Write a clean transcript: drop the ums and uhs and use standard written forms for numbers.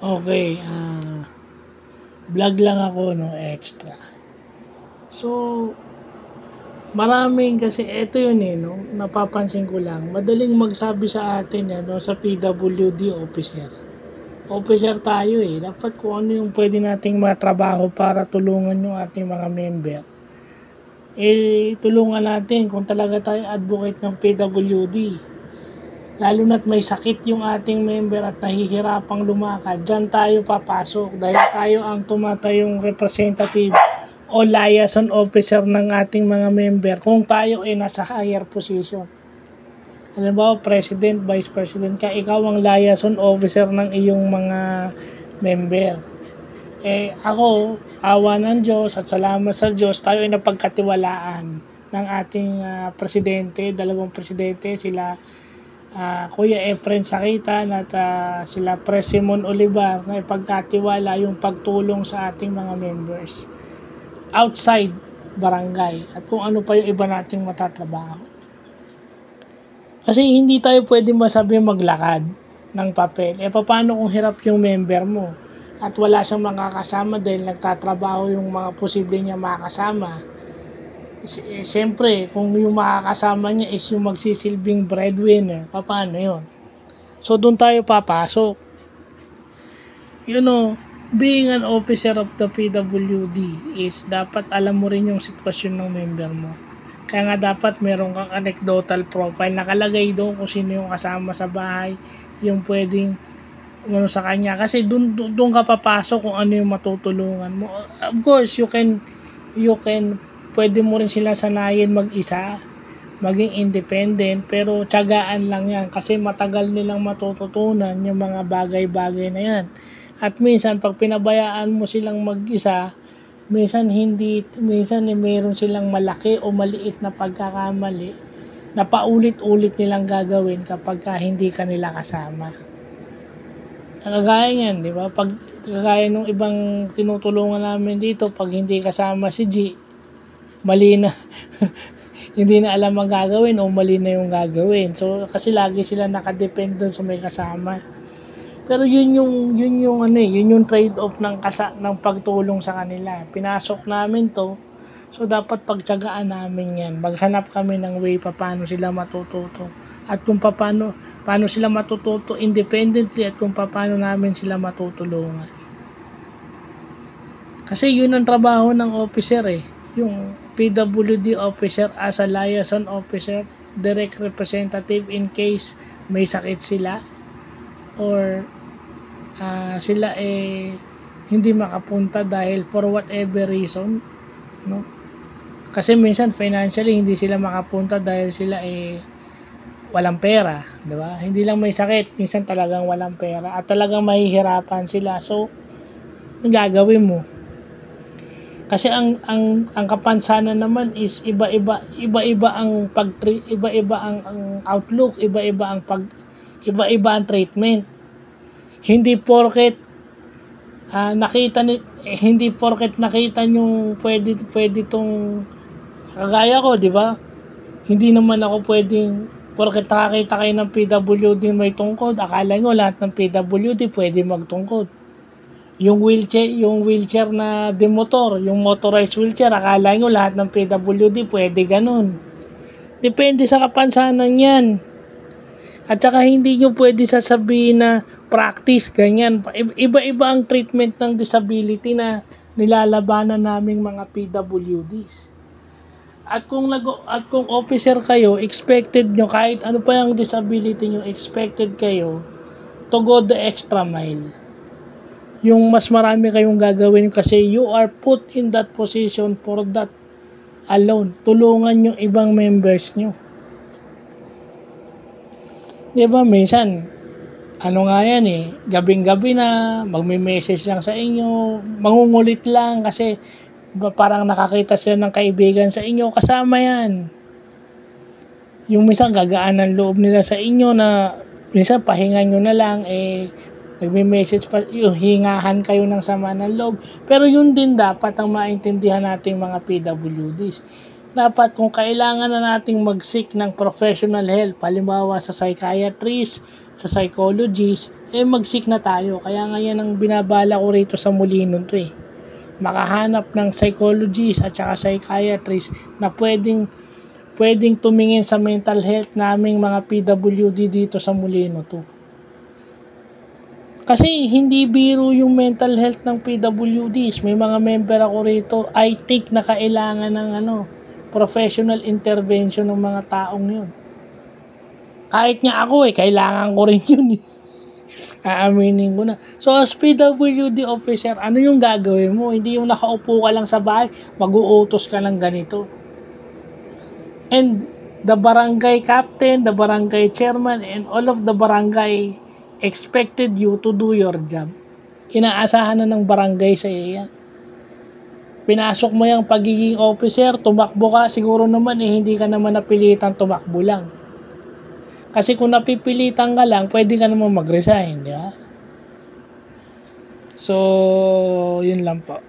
Okay, vlog lang ako, no, extra. So, maraming kasi eto yun no, napapansin ko lang, madaling magsabi sa atin yan, no, sa PWD officer. Officer tayo dapat kung ano yung pwede nating matrabaho para tulungan yung ating mga member. Tulungan natin kung talaga tayo advocate ng PWD. Lalo na't may sakit yung ating member at nahihirapang lumakad, dyan tayo papasok dahil tayo ang tumatayong representative o liaison officer ng ating mga member kung tayo ay nasa higher position. Halimbawa, President, Vice President ka, ikaw ang liaison officer ng iyong mga member. Ako, awa ng Diyos at salamat sa Diyos, tayo ay napagkatiwalaan ng ating presidente, dalawang presidente, sila Kuya Efren Sakitan at sila Pres Simon Olivar na ipagkatiwala yung pagtulong sa ating mga members outside barangay at kung ano pa yung iba nating matatrabaho. Kasi hindi tayo pwede masabi maglakad ng papel. Paano kung hirap yung member mo at wala siyang makakasama dahil nagtatrabaho yung mga posible niya makakasama? Siyempre, kung yung makakasama niya is yung magsisilbing breadwinner, paano yun? So, doon tayo papasok. Being an officer of the PWD is dapat alam mo rin yung sitwasyon ng member mo. Kaya nga dapat meron kang anecdotal profile. Nakalagay doon kung sino yung kasama sa bahay, yung pwedeng sa kanya. Kasi doon ka papasok kung ano yung matutulungan mo. Of course, you can pwede mo rin sila sanayin mag-isa, maging independent, pero tiyagaan lang yan kasi matagal nilang matututunan yung mga bagay-bagay na yan. At minsan, pag pinabayaan mo silang mag-isa, minsan meron silang malaki o maliit na pagkakamali na paulit-ulit nilang gagawin kapag hindi ka nila kasama. Kagaya yan, di ba? Pag kagaya nung ibang tinutulungan namin dito, pag hindi kasama si G, mali na hindi na alam ang gagawin o mali na yung gagawin. So kasi lagi sila nakadepend doon sa may kasama. Pero yun yung trade-off ng pagtulong sa kanila. Pinasok namin to. So dapat pagtiyagaan namin yan. Maghanap kami ng way paano sila matututo. At kung paano sila matututo independently at kung paano namin sila matutulungan. Kasi yun ang trabaho ng officer yung PWD officer as a liaison officer, direct representative in case may sakit sila or sila hindi makapunta dahil for whatever reason, no? Kasi minsan financially hindi sila makapunta dahil sila walang pera, di ba? Hindi lang may sakit, minsan talagang walang pera at talagang mahihirapan sila. So, ang gagawin mo? Kasi ang kapansanan naman is iba-iba ang iba-iba ang outlook, iba-iba ang treatment. Hindi porket nakita nyo pwede tong kagaya ko, di ba? Hindi naman ako pwedeng porket nakakita kayo ng PWD may tungkod, akala nyo lahat ng PWD pwede magtungkod. Yung wheelchair na demotor, yung motorized wheelchair, akala nyo lahat ng PWD pwede ganun. Depende sa kapansanan yan. At saka hindi nyo pwede sasabihin na practice, ganyan. Iba-iba ang treatment ng disability na nilalabanan naming mga PWDs. At kung officer kayo, expected nyo, kahit ano pa yung disability nyo, expected kayo to go the extra mile. Yung mas marami kayong gagawin kasi you are put in that position for that alone. Tulungan yung ibang members nyo. Diba minsan, gabing-gabi na, magme-message lang sa inyo, mangungulit lang kasi parang nakakita sila ng kaibigan sa inyo, kasama yan. Yung minsan gagaan ng loob nila sa inyo na minsan pahinga nyo na lang, nagme-message pa, hingahan kayo ng sama ng loob. Pero yun din dapat ang maintindihan nating mga PWDs. Dapat kung kailangan na nating mag-seek ng professional help, halimbawa sa psychiatrist sa psychologist, mag-seek na tayo. Kaya nga yan ang binabala ko rito sa Molino to makahanap ng psychologist at saka psychiatrist na pwedeng tumingin sa mental health naming mga PWD dito sa Molino to. Kasi hindi biro yung mental health ng PWDs. May mga member ako rito, I think na kailangan ng professional intervention ng mga taong yun. Kahit nga ako kailangan ko rin yun Aaminin ko na. So as PWD officer, ano yung gagawin mo? Hindi yung nakaupo ka lang sa bahay, mag-uutos ka ng ganito. And the barangay captain, the barangay chairman, and all of the barangay expected you to do your job. Inaasahan na ng barangay sa iyo yan. Pinasok mo yung pagiging officer, tumakbo ka, siguro naman hindi ka naman napilitan tumakbo lang. Kasi kung napipilitan ka lang, pwede ka naman mag-resign, di ba? So, yun lang po.